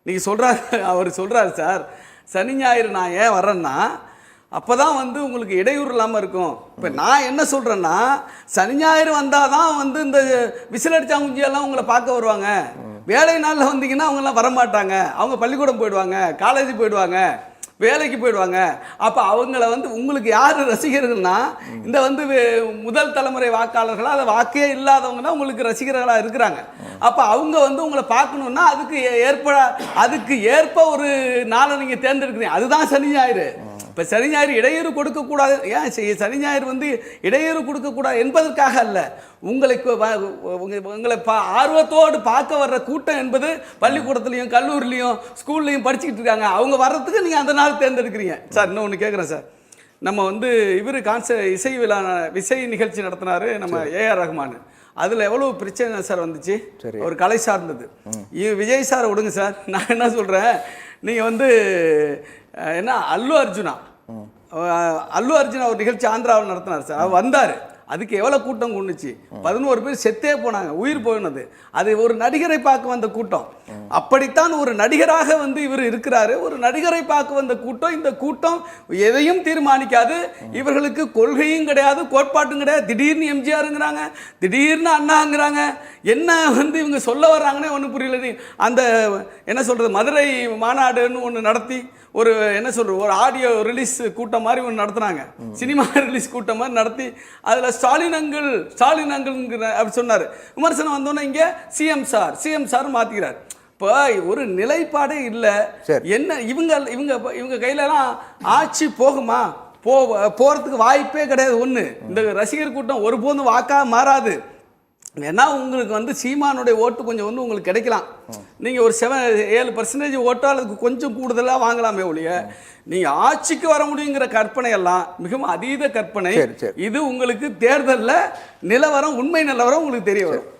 நீங்கள் சொல்கிறாரு, அவர் சொல்கிறாரு சார், சனி ஞாயிறு நான் ஏன் வரேன்னா அப்போ தான் வந்து உங்களுக்கு இடையூறு இல்லாமல் இருக்கும். இப்போ நான் என்ன சொல்கிறேன்னா, சனி ஞாயிறு வந்தால் தான் வந்து இந்த விசில் அடிச்சாங்குஞ்சியெல்லாம் உங்களை பார்க்க வருவாங்க. வேலை நாளில் வந்தீங்கன்னா அவங்கெல்லாம் வரமாட்டாங்க. அவங்க பள்ளிக்கூடம் போயிடுவாங்க, காலேஜ் போயிடுவாங்க, வேலைக்கு போயிடுவாங்க. அப்போ அவங்கள வந்து உங்களுக்கு யார் ரசிகர்கள்னா இந்த வந்து முதல் தலைமுறை வாக்காளர்களாக அதை வாக்கே இல்லாதவங்க தான் உங்களுக்கு ரசிகர்களாக இருக்கிறாங்க. அப்போ அவங்க வந்து உங்களை பார்க்கணுன்னா அதுக்கு ஏற்ப ஒரு நாளை நீங்கள் தேர்ந்தெடுக்கிறீங்க. அதுதான் சனி ஞாயிறு. இப்போ சனி ஞாயிறு இடையூறு கொடுக்கக்கூடாது. ஏன் சனி ஞாயிறு வந்து இடையூறு கொடுக்கக்கூடாது என்பதற்காக அல்ல, உங்களை ஆர்வத்தோடு பார்க்க வர்ற கூட்டம் என்பது பள்ளிக்கூடத்துலையும் கல்லூரிலையும் ஸ்கூல்லையும் படிச்சுக்கிட்டு இருக்காங்க. அவங்க வர்றதுக்கு நீங்கள் அந்த நாள் தேர்ந்தெடுக்கிறீங்க. சார் இன்னொன்று கேட்குறேன் சார், நம்ம வந்து இவர் இசை நிகழ்ச்சி நடத்தினார் நம்ம ஏஆர் ரஹ்மான். அதில் எவ்வளோ பிரச்சனை சார் வந்துச்சு, ஒரு கலை சார்ந்தது. விஜய் சார் விடுங்க சார், நான் என்ன சொல்கிறேன், நீங்கள் வந்து என்ன அல்லு அர்ஜுனா ஒரு நிகழ்ச்சி ஆந்திராவில் நடத்தினார் சார். அவர் வந்தார், அதுக்கு எவ்வளோ கூட்டம் கொண்டுச்சு, 11 பேர் செத்தே போனாங்க, உயிர் போயினது. அது ஒரு நடிகரை பார்க்க வந்த கூட்டம். அப்படித்தான் ஒரு நடிகராக வந்து இவர் இருக்கிறாரு. ஒரு நடிகரை பார்க்க வந்த கூட்டம். இந்த கூட்டம் எதையும் தீர்மானிக்காது. இவர்களுக்கு கொள்கையும் கிடையாது, கோட்பாட்டும் கிடையாது. திடீர்னு எம்ஜிஆருங்கிறாங்க, திடீர்னு அண்ணாங்கிறாங்க. என்ன வந்து இவங்க சொல்ல வர்றாங்கன்னே ஒன்றும் புரியல. அந்த என்ன சொல்கிறது, மதுரை மாநாடுன்னு ஒன்று நடத்தி ஒரு என்ன சொல்கிறது, ஒரு ஆடியோ ரிலீஸ் கூட்டம் மாதிரி ஒன்று நடத்துனாங்க, சினிமா ரிலீஸ் கூட்டம் மாதிரி நடத்தி அதில் ஸ்டாலின் அங்கிள் அப்படி சொன்னார். விமர்சனம் வந்தோன்னே இங்கே சிஎம் சார் மாற்றிக்கிறார். இப்போ ஒரு நிலைப்பாடே இல்லை. என்ன இவங்க கையிலலாம் ஆட்சி போகுமா? போகிறதுக்கு வாய்ப்பே கிடையாது. ஒன்று, இந்த ரசிகர் கூட்டம் ஒருபோதும் வாக்காக மாறாது. ஏன்னா உங்களுக்கு வந்து சீமானுடைய ஓட்டு கொஞ்சம் வந்து உங்களுக்கு கிடைக்கலாம். நீங்கள் ஒரு 7% ஓட்டோ அதுக்கு கொஞ்சம் கூடுதலாக வாங்கலாமே ஒழிய நீங்கள் ஆட்சிக்கு வர முடியுங்கிற கற்பனை எல்லாம் மிகவும் அதீத கற்பனை. இது உங்களுக்கு தேர்தலில் நிலவரம், உண்மை நிலவரம் உங்களுக்கு தெரிய வரும்.